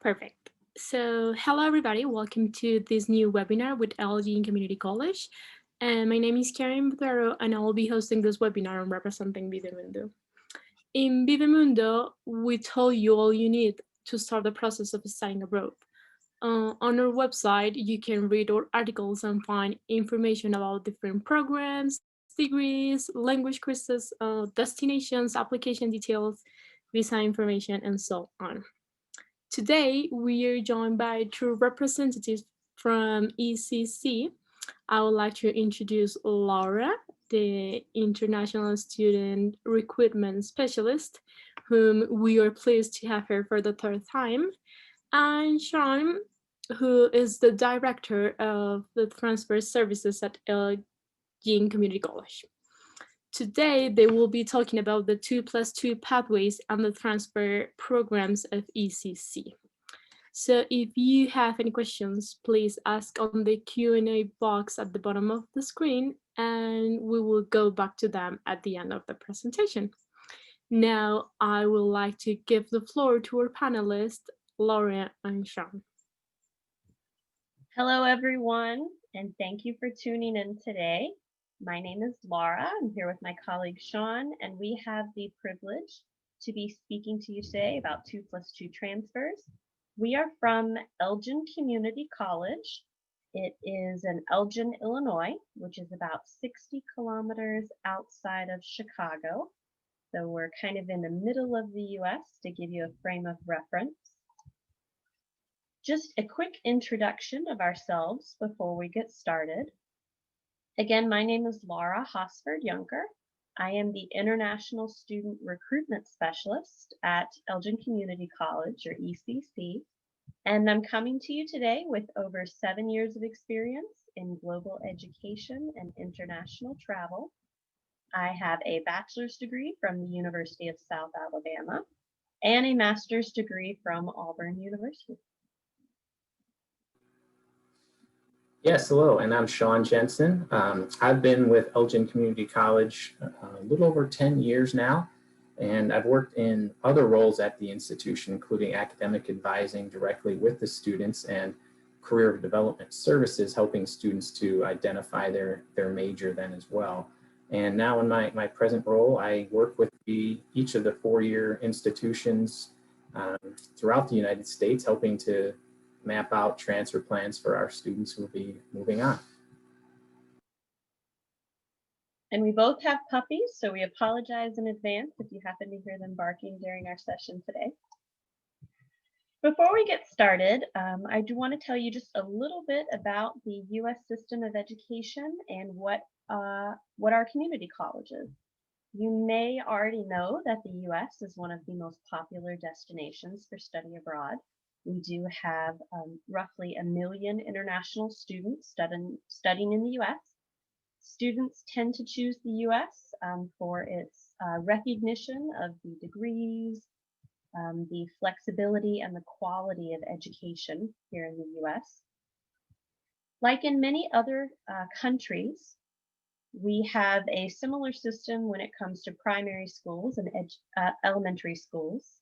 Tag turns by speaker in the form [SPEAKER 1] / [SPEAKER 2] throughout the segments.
[SPEAKER 1] Perfect. So, hello everybody, welcome to this new webinar with Elgin Community College. And my name is Karen Butero, and I will be hosting this webinar on representing Viva-Mundo. In Viva-Mundo, we tell you all you need to start the process of studying abroad. On our website, you can read our articles and find information about different programs, degrees, language courses, destinations, application details, visa information, and so on. Today, we are joined by two representatives from ECC. I would like to introduce Laura, the International Student Recruitment Specialist, whom we are pleased to have here for the third time, and Sean, who is the Director of the Transfer Services at Elgin Community College. Today, they will be talking about the 2+2 pathways and the transfer programs of ECC. So if you have any questions, please ask on the Q&A box at the bottom of the screen, and we will go back to them at the end of the presentation. Now, I would like to give the floor to our panelists, Laura and Sean.
[SPEAKER 2] Hello, everyone, and thank you for tuning in today. My name is Laura. I'm here with my colleague Sean, and we have the privilege to be speaking to you today about 2+2 transfers. We are from Elgin Community College. It is in Elgin, Illinois, which is about 60 kilometers outside of Chicago. So we're kind of in the middle of the US to give you a frame of reference. Just a quick introduction of ourselves before we get started. Again, my name is Laura Hosford-Junker. I am the International Student Recruitment Specialist at Elgin Community College, or ECC, and I'm coming to you today with over 7 years of experience in global education and international travel. I have a bachelor's degree from the University of South Alabama and a master's degree from Auburn University.
[SPEAKER 3] Yes, hello, and I'm Sean Jensen. I've been with Elgin Community College a little over 10 years now, and I've worked in other roles at the institution, including academic advising directly with the students and career development services, helping students to identify their major then as well. And now in my present role, I work with each of the four-year institutions throughout the United States, helping to map out transfer plans for our students who will be moving on.
[SPEAKER 2] And we both have puppies, so we apologize in advance if you happen to hear them barking during our session today. Before we get started, I do want to tell you just a little bit about the U.S. system of education and what our community college is. You may already know that the U.S. is one of the most popular destinations for study abroad. We do have roughly 1 million international students studying in the U.S. Students tend to choose the U.S. For its recognition of the degrees, the flexibility and the quality of education here in the U.S. Like in many other countries, we have a similar system when it comes to primary schools and elementary schools.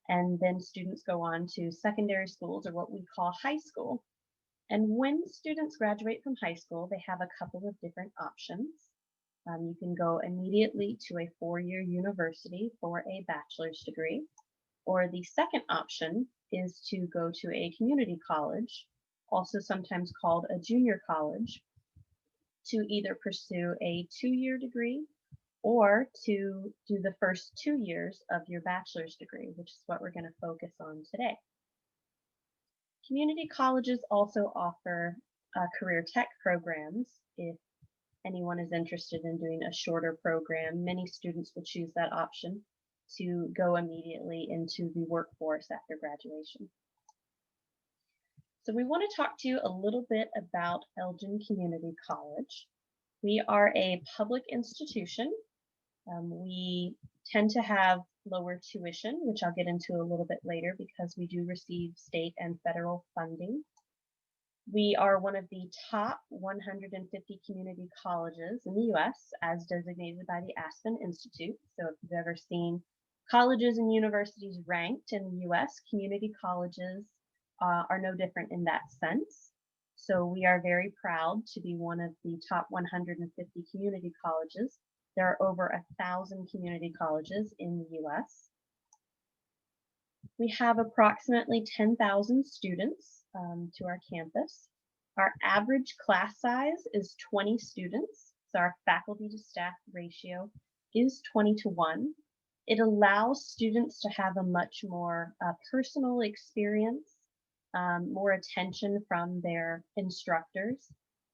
[SPEAKER 2] And then students go on to secondary schools, or what we call high school. And when students graduate from high school, they have a couple of different options. You can go immediately to a 4-year university for a bachelor's degree, or the second option is to go to a community college, also sometimes called a junior college, to either pursue a 2-year degree or to do the first 2 years of your bachelor's degree, which is what we're going to focus on today. Community colleges also offer career tech programs. If anyone is interested in doing a shorter program, many students will choose that option to go immediately into the workforce after graduation. So we want to talk to you a little bit about Elgin Community College. We are a public institution. We tend to have lower tuition, which I'll get into a little bit later because we do receive state and federal funding. We are one of the top 150 community colleges in the US as designated by the Aspen Institute. So if you've ever seen colleges and universities ranked in the US, community colleges are no different in that sense. So we are very proud to be one of the top 150 community colleges. There are over 1,000 community colleges in the US. We have approximately 10,000 students to our campus. Our average class size is 20 students. So our faculty to staff ratio is 20:1. It allows students to have a much more personal experience, more attention from their instructors,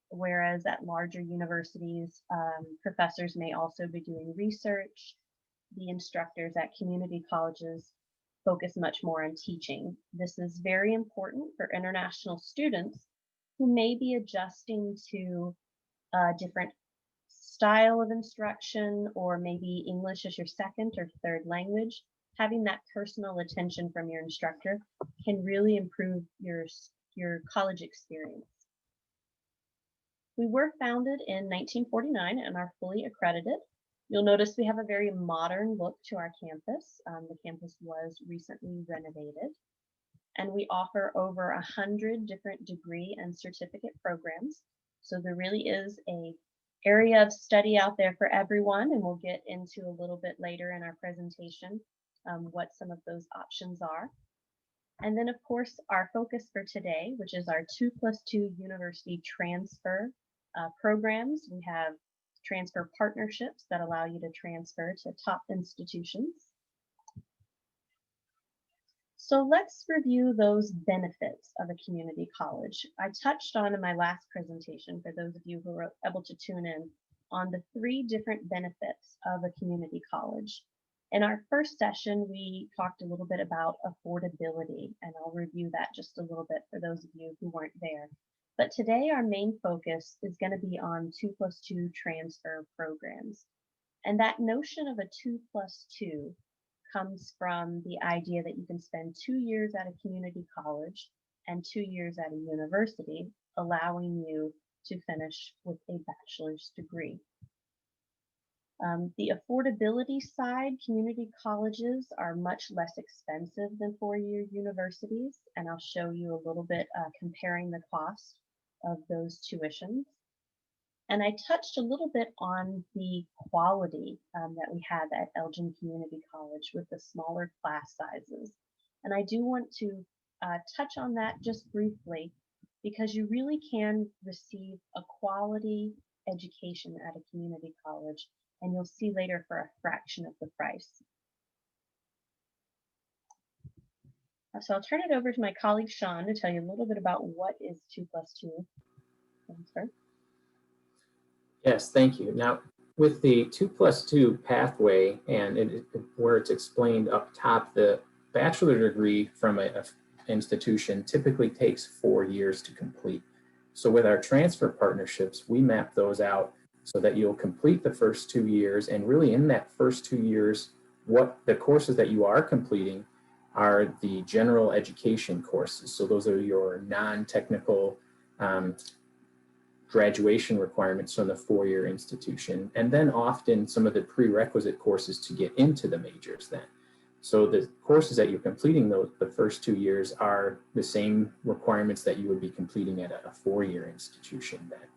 [SPEAKER 2] whereas at larger universities, professors may also be doing research. The instructors at community colleges focus much more on teaching. This is very important for international students who may be adjusting to a different style of instruction, or maybe English as your second or third language. Having that personal attention from your instructor can really improve your college experience. We were founded in 1949 and are fully accredited. You'll notice we have a very modern look to our campus. The campus was recently renovated, and we offer over 100 different degree and certificate programs. So there really is a area of study out there for everyone, and we'll get into a little bit later in our presentation what some of those options are. And then, of course, our focus for today, which is our 2+2 university transfer programs. We have transfer partnerships that allow you to transfer to top institutions. So let's review those benefits of a community college. I touched on in my last presentation, for those of you who were able to tune in, on the 3 different benefits of a community college. In our first session, we talked a little bit about affordability, and I'll review that just a little bit for those of you who weren't there. But today our main focus is going to be on 2+2 transfer programs. And that notion of a 2+2 comes from the idea that you can spend 2 years at a community college and 2 years at a university, allowing you to finish with a bachelor's degree. The affordability side, community colleges are much less expensive than 4-year universities, and I'll show you a little bit comparing the cost of those tuitions. And I touched a little bit on the quality that we have at Elgin Community College with the smaller class sizes. And I do want to touch on that just briefly, because you really can receive a quality education at a community college, and you'll see later for a fraction of the price. So I'll turn it over to my colleague Sean to tell you a little bit about what is 2+2 transfer.
[SPEAKER 3] Yes, thank you. Now, with the 2+2 pathway, and where it's explained up top, the bachelor degree from an institution typically takes 4 years to complete. So with our transfer partnerships, we map those out so that you'll complete the first 2 years, and really in that first 2 years, what the courses that you are completing are the general education courses. So those are your non-technical graduation requirements from the 4-year institution, and then often some of the prerequisite courses to get into the majors then. So the courses that you're completing the first 2 years are the same requirements that you would be completing at a 4-year institution then.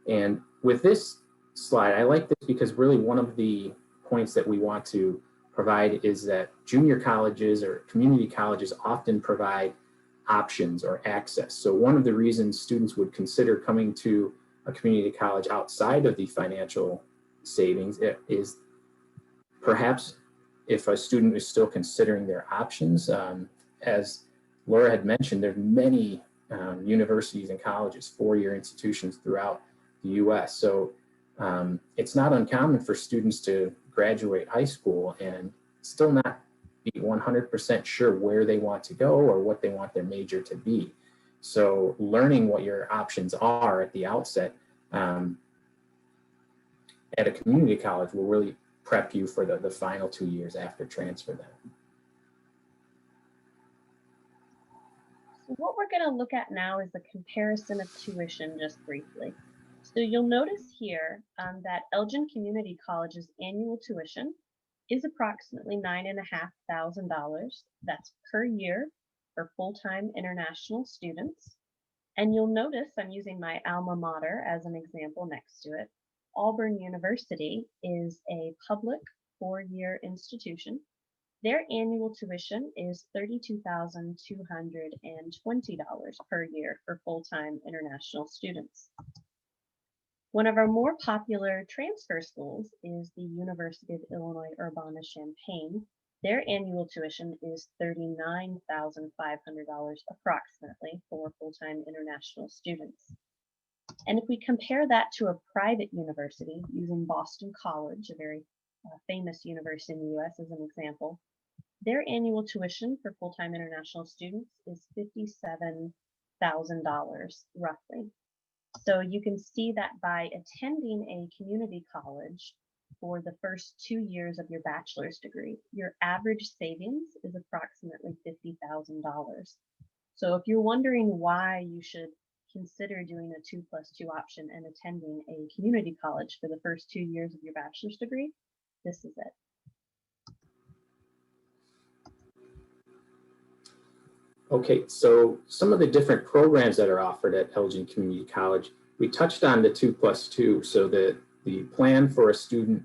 [SPEAKER 3] And with this slide, I like this because really one of the points that we want to provide is that junior colleges or community colleges often provide options or access. So one of the reasons students would consider coming to a community college outside of the financial savings is perhaps if a student is still considering their options. As Laura had mentioned, there are many universities and colleges, 4-year institutions throughout the US. So it's not uncommon for students to graduate high school and still not be 100% sure where they want to go or what they want their major to be. So learning what your options are at the outset at a community college will really prep you for the final 2 years after transfer then.
[SPEAKER 2] So what we're going to look at now is the comparison of tuition just briefly. So you'll notice here that Elgin Community College's annual tuition is approximately $9,500. That's per year for full-time international students. And you'll notice I'm using my alma mater as an example next to it. Auburn University is a public four-year institution. Their annual tuition is $32,220 per year for full-time international students. One of our more popular transfer schools is the University of Illinois Urbana-Champaign. Their annual tuition is $39,500 approximately for full-time international students. And if we compare that to a private university, using Boston College, a very famous university in the US as an example, their annual tuition for full-time international students is $57,000 roughly. So you can see that by attending a community college for the first 2 years of your bachelor's degree, your average savings is approximately $50,000. So if you're wondering why you should consider doing a 2+2 option and attending a community college for the first 2 years of your bachelor's degree, this is it.
[SPEAKER 3] Okay, so some of the different programs that are offered at Elgin Community College, we touched on the 2+2. So the plan for a student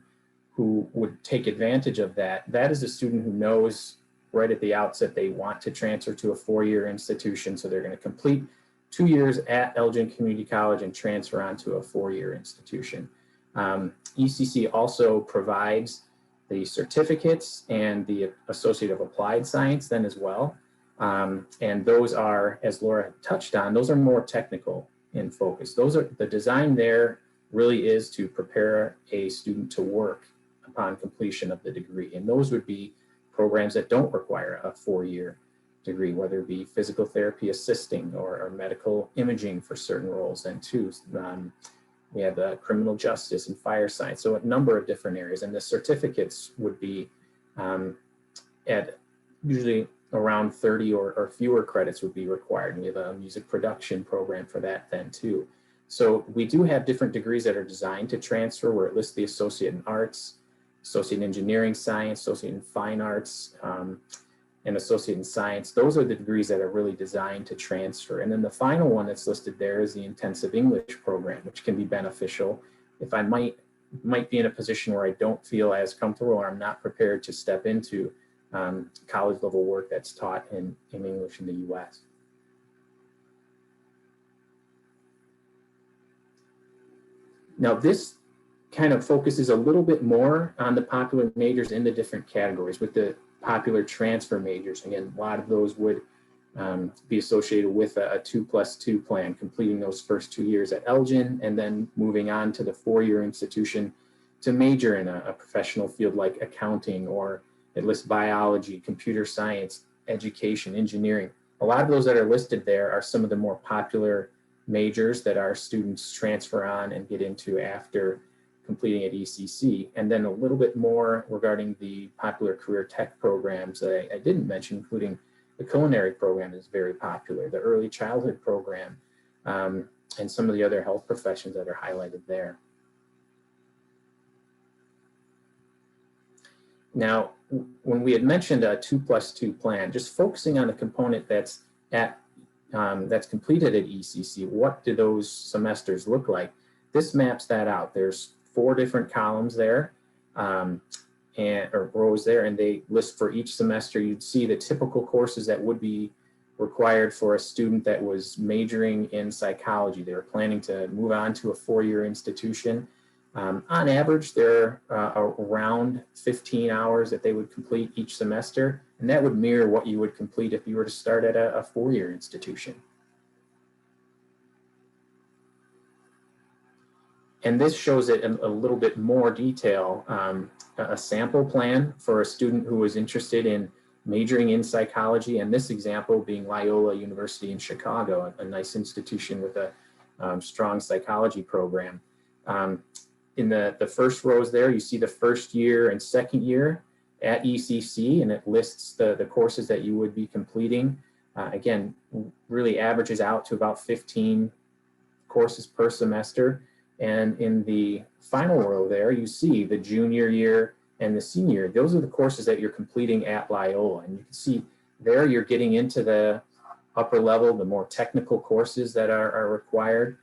[SPEAKER 3] who would take advantage of that is a student who knows right at the outset they want to transfer to a four-year institution. So they're going to complete 2 years at Elgin Community College and transfer on to a four-year institution. ECC also provides the certificates and the Associate of Applied Science then as well. And those are, as Laura touched on, those are more technical in focus. Those are, the design there really is to prepare a student to work upon completion of the degree. And those would be programs that don't require a four-year degree, whether it be physical therapy assisting or medical imaging for certain roles. And too, we have criminal justice and fire science. So a number of different areas. And the certificates would be at usually around 30 or fewer credits would be required. And we have a music production program for that then too. So we do have different degrees that are designed to transfer, where it lists the Associate in Arts, Associate in Engineering Science, Associate in Fine Arts, and Associate in Science. Those are the degrees that are really designed to transfer. And then the final one that's listed there is the Intensive English program, which can be beneficial if I might be in a position where I don't feel as comfortable or I'm not prepared to step into college level work that's taught in English in the US. Now this kind of focuses a little bit more on the popular majors in the different categories. With the popular transfer majors, again, a lot of those would be associated with a 2+2 plan, completing those first 2 years at Elgin and then moving on to the four-year institution to major in a professional field like accounting, or it lists biology, computer science, education, engineering. A lot of those that are listed there are some of the more popular majors that our students transfer on and get into after completing at ECC. And then a little bit more regarding the popular career tech programs that I didn't mention, including the culinary program is very popular, the early childhood program, and some of the other health professions that are highlighted there. Now, when we had mentioned a 2+2 plan, just focusing on the component that's completed at ECC, what do those semesters look like? This maps that out. There's 4 different columns there, or rows there, and they list for each semester. You'd see the typical courses that would be required for a student that was majoring in psychology. They were planning to move on to a four-year institution. On average, there are around 15 hours that they would complete each semester, and that would mirror what you would complete if you were to start at a four-year institution. And this shows it in a little bit more detail, a sample plan for a student who was interested in majoring in psychology, and this example being Loyola University in Chicago, a nice institution with a strong psychology program. In the first rows there, you see the first year and second year at ECC, and it lists the courses that you would be completing. Again, really averages out to about 15 courses per semester. And in the final row there, you see the junior year and the senior year. Those are the courses that you're completing at Loyola. And you can see there you're getting into the upper level, the more technical courses that are required.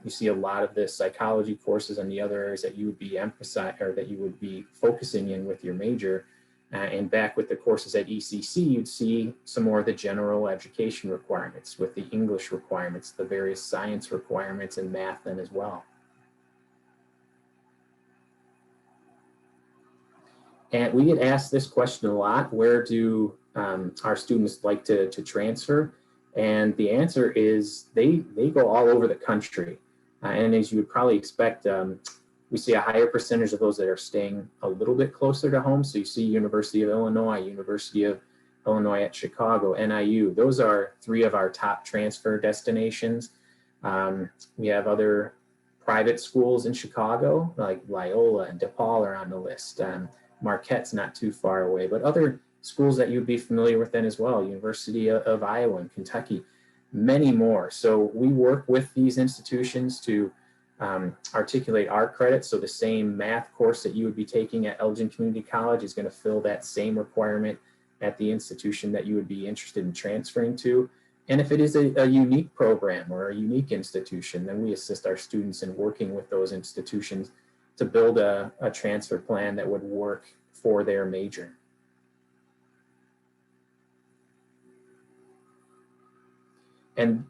[SPEAKER 3] You see a lot of the psychology courses and the other areas that you would be emphasizing or that you would be focusing in with your major. And back with the courses at ECC, you'd see some more of the general education requirements with the English requirements, the various science requirements, and math then as well. And we get asked this question a lot: where do our students like to transfer? And the answer is they go all over the country. And as you would probably expect, we see a higher percentage of those that are staying a little bit closer to home. So you see University of Illinois, University of Illinois at Chicago, NIU. Those are 3 of our top transfer destinations. We have other private schools in Chicago, like Loyola and DePaul are on the list. Marquette's not too far away, but other schools that you'd be familiar with then as well, University of Iowa and Kentucky, many more. So we work with these institutions to articulate our credits. So the same math course that you would be taking at Elgin Community College is going to fill that same requirement at the institution that you would be interested in transferring to. And if it is a unique program or a unique institution, then we assist our students in working with those institutions to build a transfer plan that would work for their major. And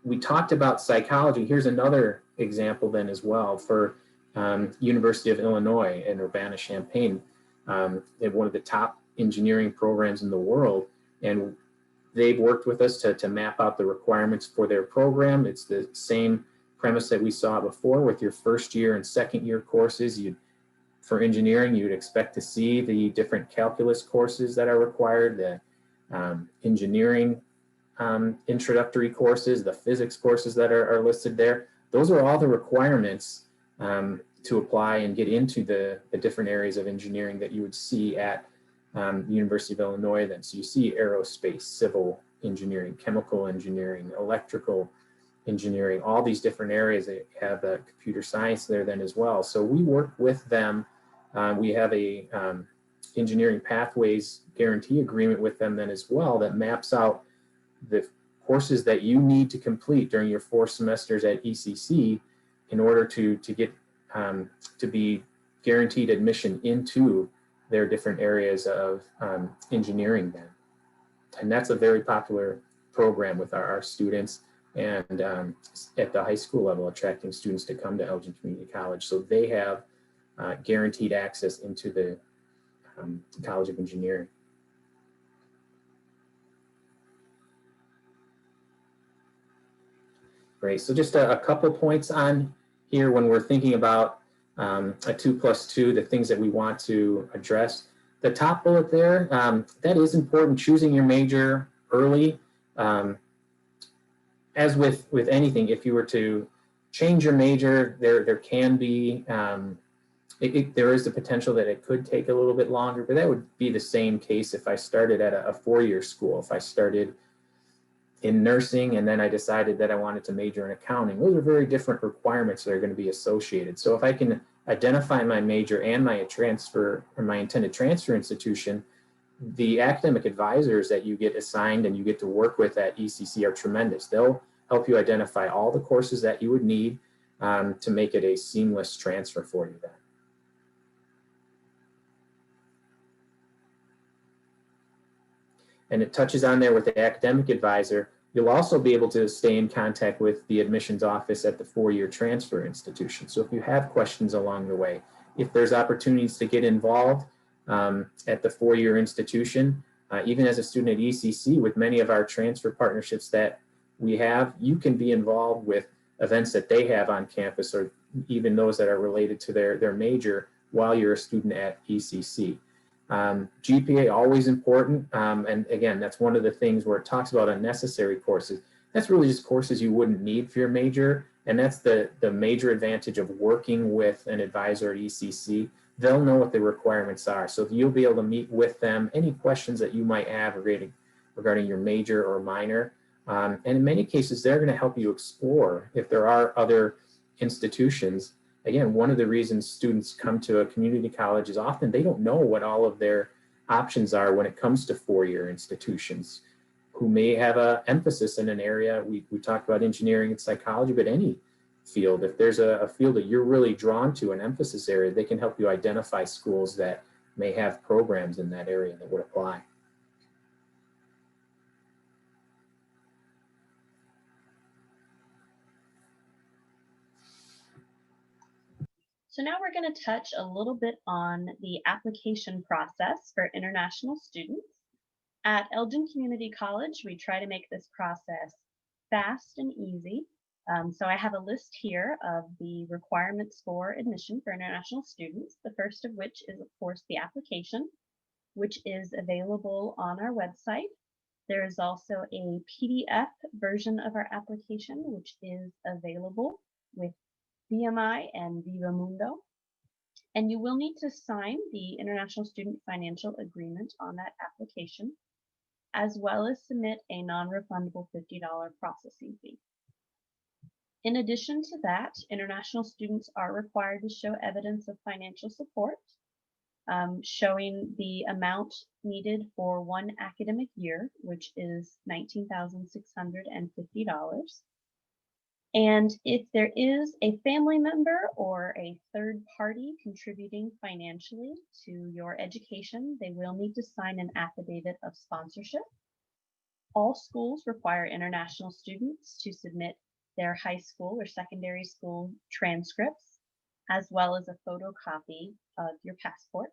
[SPEAKER 3] we talked about psychology. Here's another example then as well for University of Illinois in Urbana-Champaign. They have one of the top engineering programs in the world, and they've worked with us to map out the requirements for their program. It's the same premise that we saw before with your first year and second year courses. For engineering, you'd expect to see the different calculus courses that are required, the engineering introductory courses, the physics courses that are listed there. Those are all the requirements to apply and get into the different areas of engineering that you would see at the University of Illinois then. So you see aerospace, civil engineering, chemical engineering, electrical engineering, all these different areas. They have computer science there then as well. So we work with them. We have a engineering pathways guarantee agreement with them then as well that maps out the courses that you need to complete during your 4 semesters at ECC in order to get to be guaranteed admission into their different areas of engineering then. And that's a very popular program with our students and at the high school level, attracting students to come to Elgin Community College. So they have guaranteed access into the College of Engineering. Great, so just a couple points on here when we're thinking about a 2+2, the things that we want to address. The top bullet there, that is important, choosing your major early. As with anything, if you were to change your major, there can be, there is the potential that it could take a little bit longer, but that would be the same case if I started at a 4-year school. If I started in nursing and then I decided that I wanted to major in accounting, those are very different requirements that are going to be associated. So if I can identify my major and my transfer or my intended transfer institution, the academic advisors that you get assigned and you get to work with at ECC are tremendous. They'll help you identify all the courses that you would need to make it a seamless transfer for you then. And it touches on there with the academic advisor. You'll also be able to stay in contact with the admissions office at the 4-year transfer institution. So if you have questions along the way, if there's opportunities to get involved at the 4-year institution, even as a student at ECC, with many of our transfer partnerships that we have, you can be involved with events that they have on campus or even those that are related to their major while you're a student at ECC. GPA always important, and again, that's one of the things where it talks about unnecessary courses. That's really just courses you wouldn't need for your major, and that's the major advantage of working with an advisor at ECC. They'll know what the requirements are, so you'll be able to meet with them any questions that you might have regarding your major or minor, and in many cases, they're going to help you explore if there are other institutions, again, one of the reasons students come to a community college is often they don't know what all of their options are when it comes to four-year institutions who may have an emphasis in an area. We talked about engineering and psychology, but any field, if there's a field that you're really drawn to, an emphasis area, they can help you identify schools that may have programs in that area that would apply.
[SPEAKER 2] So now we're going to touch a little bit on the application process for international students. At Elgin Community College, we try to make this process fast and easy. So I have a list here of the requirements for admission for international students, the first of which is, of course, the application, which is available on our website. There is also a PDF version of our application, which is available with VMI and Viva-Mundo. And you will need to sign the International Student Financial Agreement on that application, as well as submit a non-refundable $50 processing fee. In addition to that, international students are required to show evidence of financial support, showing the amount needed for one academic year, which is $19,650. And if there is a family member or a third party contributing financially to your education, they will need to sign an affidavit of sponsorship. All schools require international students to submit their high school or secondary school transcripts, as well as a photocopy of your passport.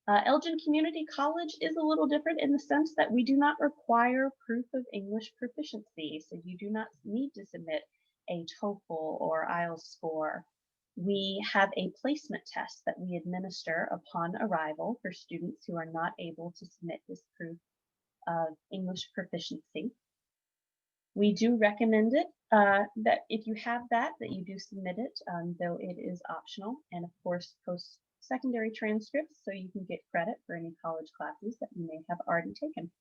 [SPEAKER 2] Elgin Community College is a little different in the sense that we do not require proof of English proficiency, so you do not need to submit a TOEFL or IELTS score. We have a placement test that we administer upon arrival for students who are not able to submit this proof of English proficiency. We do recommend it that if you have that you do submit it, though it is optional, and of course post-secondary transcripts so you can get credit for any college classes that you may have already taken.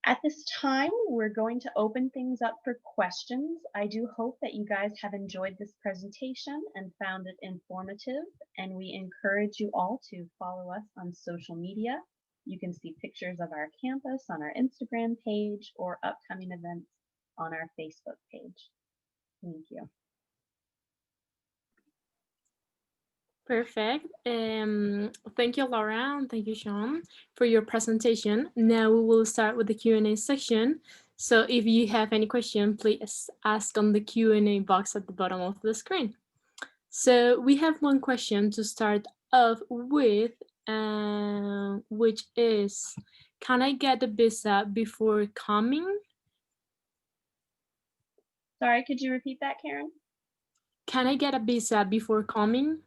[SPEAKER 2] At this time, we're going to open things up for questions. I do hope that you guys have enjoyed this presentation and found it informative, and we encourage you all to follow us on social media. You can see pictures of our campus on our Instagram page or upcoming events on our Facebook page. Thank you.
[SPEAKER 1] Perfect. Thank you, Laura, and thank you, Sean, for your presentation. Now we will start with the Q&A section. So if you have any question, please ask on the Q&A box at the bottom of the screen. So we have one question to start off with, which is, can I get a visa before coming?
[SPEAKER 2] Sorry, could you repeat that, Karen?
[SPEAKER 1] Can I get a visa before coming?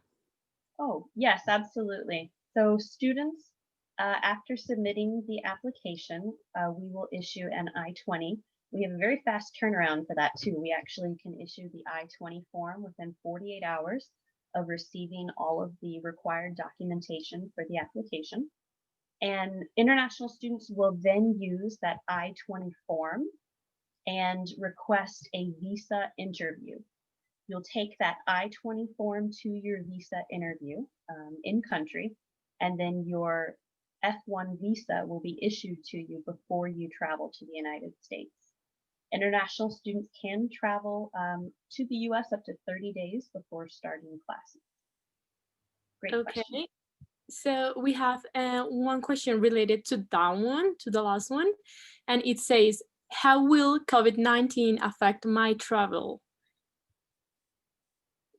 [SPEAKER 2] Oh, yes, absolutely. So students, after submitting the application, we will issue an I-20. We have a very fast turnaround for that too. We actually can issue the I-20 form within 48 hours of receiving all of the required documentation for the application. And international students will then use that I-20 form and request a visa interview. You'll take that I-20 form to your visa interview in country, and then your F1 visa will be issued to you before you travel to the United States. International students can travel to the US up to 30 days before starting classes. Great question.
[SPEAKER 1] So we have one question related to that one, to the last one, and it says, how will COVID-19 affect my travel?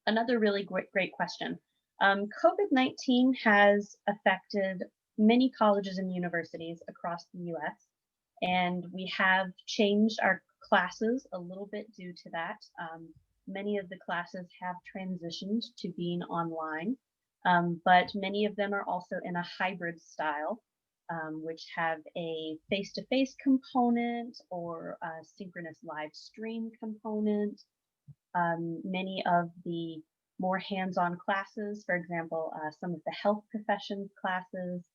[SPEAKER 2] Another really great question. COVID-19 has affected many colleges and universities across the US, and we have changed our classes a little bit due to that. Many of the classes have transitioned to being online, but many of them are also in a hybrid style, which have a face-to-face component or a synchronous live stream component. Many of the more hands-on classes, for example, some of the health professions classes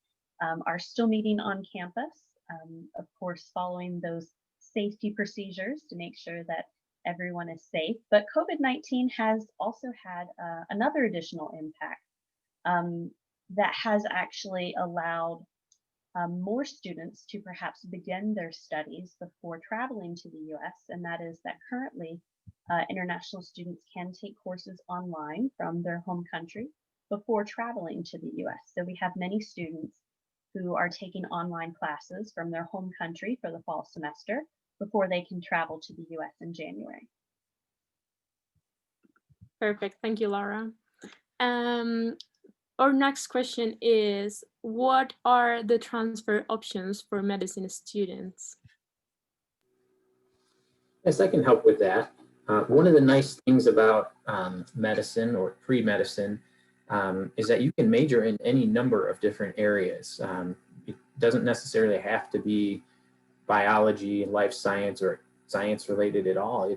[SPEAKER 2] are still meeting on campus, of course, following those safety procedures to make sure that everyone is safe. But COVID-19 has also had another additional impact that has actually allowed more students to perhaps begin their studies before traveling to the US, and that is that currently international students can take courses online from their home country before traveling to the US. So we have many students who are taking online classes from their home country for the fall semester before they can travel to the US in January.
[SPEAKER 1] Perfect, thank you, Laura. Our next question is, what are the transfer options for medicine students?
[SPEAKER 3] Yes, I can help with that. One of the nice things about medicine or pre-medicine is that you can major in any number of different areas. It doesn't necessarily have to be biology, life science, or science related at all.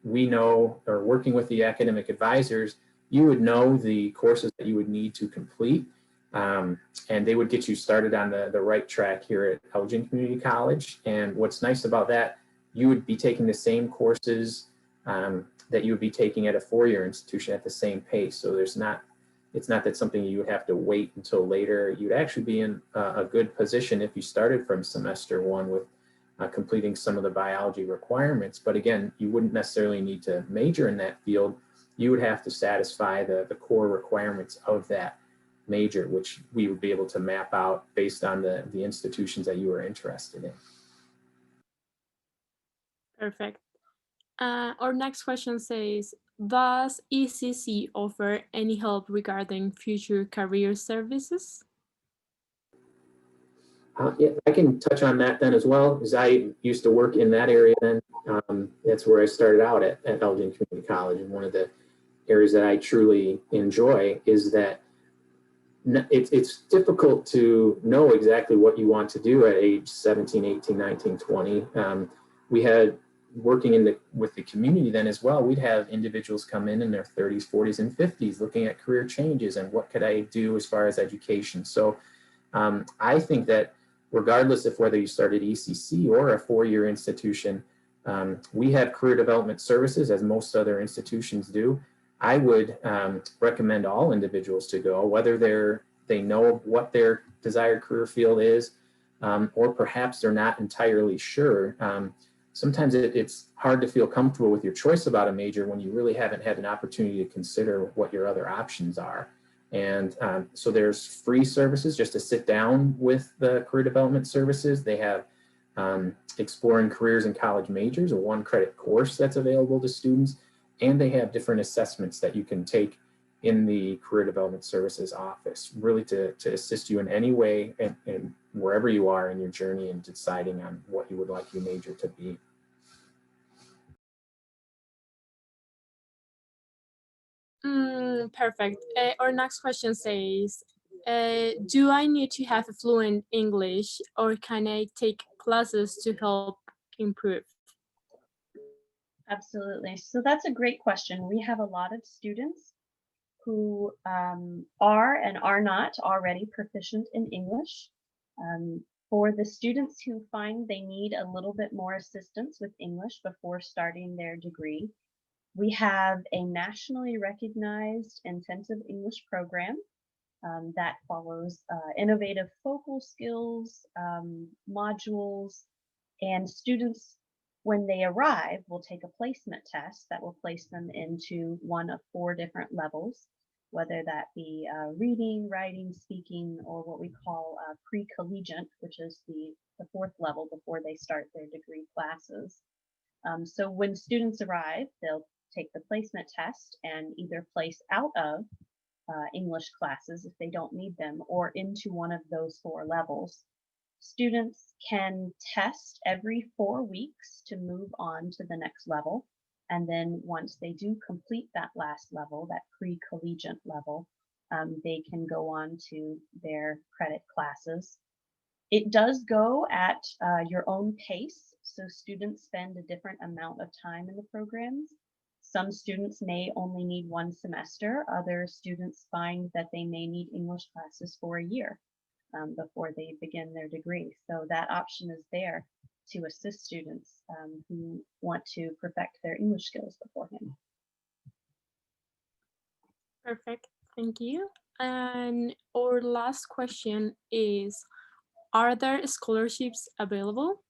[SPEAKER 3] We know, or working with the academic advisors, you would know the courses that you would need to complete, and they would get you started on the right track here at Elgin Community College. And what's nice about that, you would be taking the same courses that you would be taking at a four-year institution at the same pace. So it's not that something you would have to wait until later. You'd actually be in a good position if you started from semester one with completing some of the biology requirements. But again, you wouldn't necessarily need to major in that field. You would have to satisfy the core requirements of that major, which we would be able to map out based on the institutions that you are interested in.
[SPEAKER 1] Perfect. Our next question says, does ECC offer any help regarding future career services?
[SPEAKER 3] Yeah, I can touch on that then as well, because I used to work in that area then. That's where I started out at Elgin Community College. And one of the areas that I truly enjoy is that it's difficult to know exactly what you want to do at age 17, 18, 19, 20. We had working with the community then as well, we'd have individuals come in their 30s, 40s, and 50s looking at career changes and what could I do as far as education. So I think that regardless of whether you started ECC or a four-year institution, we have career development services as most other institutions do. I would recommend all individuals to go, whether they know what their desired career field is, or perhaps they're not entirely sure. Sometimes it's hard to feel comfortable with your choice about a major when you really haven't had an opportunity to consider what your other options are. And so there's free services just to sit down with the career development services. They have Exploring Careers in College Majors, a one-credit course that's available to students. And they have different assessments that you can take in the Career Development Services office, really to assist you in any way and wherever you are in your journey and deciding on what you would like your major to be.
[SPEAKER 1] Perfect. Our next question says, do I need to have a fluent English or can I take classes to help improve?
[SPEAKER 2] Absolutely. So that's a great question. We have a lot of students who are and are not already proficient in English. For the students who find they need a little bit more assistance with English before starting their degree, we have a nationally recognized intensive English program that follows innovative focal skills, modules, and students, when they arrive, will take a placement test that will place them into one of 4 different levels, whether that be reading, writing, speaking, or what we call pre-collegiate, which is the 4th level before they start their degree classes. So when students arrive, they'll take the placement test and either place out of English classes if they don't need them or into one of those 4 levels. Students can test every 4 weeks to move on to the next level. And then once they do complete that last level, that pre-collegiate level, they can go on to their credit classes. It does go at your own pace, so students spend a different amount of time in the programs. Some students may only need 1 semester. Other students find that they may need English classes for a year before they begin their degree. So that option is there. to assist students who want to perfect their English skills beforehand.
[SPEAKER 1] Perfect, thank you. And our last question is, are there scholarships available?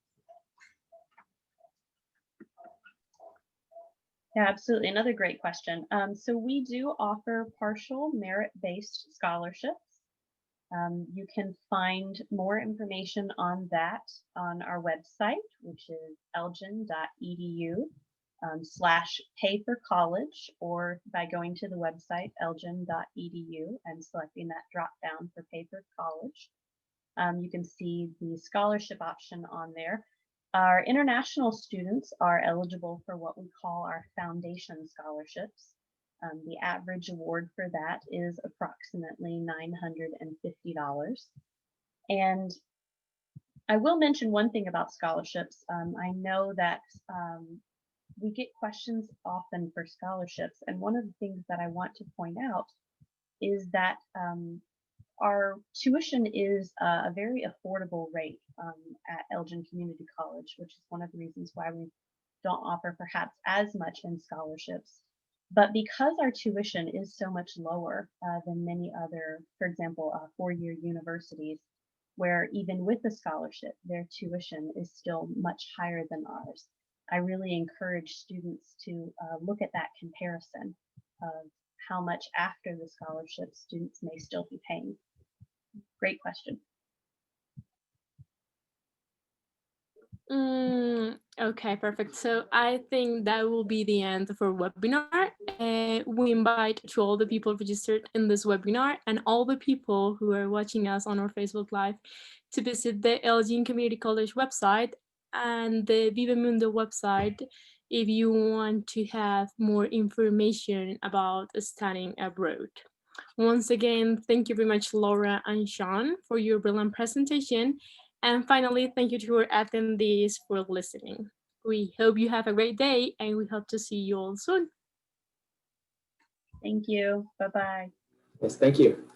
[SPEAKER 2] Yeah, absolutely. Another great question. So we do offer partial merit-based scholarships. You can find more information on that on our website, which is elgin.edu/pay-for-college, or by going to the website elgin.edu and selecting that drop down for pay-for-college. You can see the scholarship option on there. Our international students are eligible for what we call our foundation scholarships. The average award for that is approximately $950. And I will mention one thing about scholarships. I know that we get questions often for scholarships, and one of the things that I want to point out is that our tuition is a very affordable rate at Elgin Community College, which is one of the reasons why we don't offer perhaps as much in scholarships. But because our tuition is so much lower than many other, for example, four-year universities, where even with a scholarship, their tuition is still much higher than ours, I really encourage students to look at that comparison of how much after the scholarship students may still be paying. Great question.
[SPEAKER 1] Okay, perfect. So I think that will be the end of our webinar. We invite to all the people registered in this webinar and all the people who are watching us on our Facebook Live to visit the Elgin Community College website and the Viva-Mundo website if you want to have more information about studying abroad. Once again, thank you very much, Laura and Sean, for your brilliant presentation. And finally, thank you to our attendees for listening. We hope you have a great day, and we hope to see you all soon.
[SPEAKER 2] Thank you. Bye-bye.
[SPEAKER 3] Yes, thank you.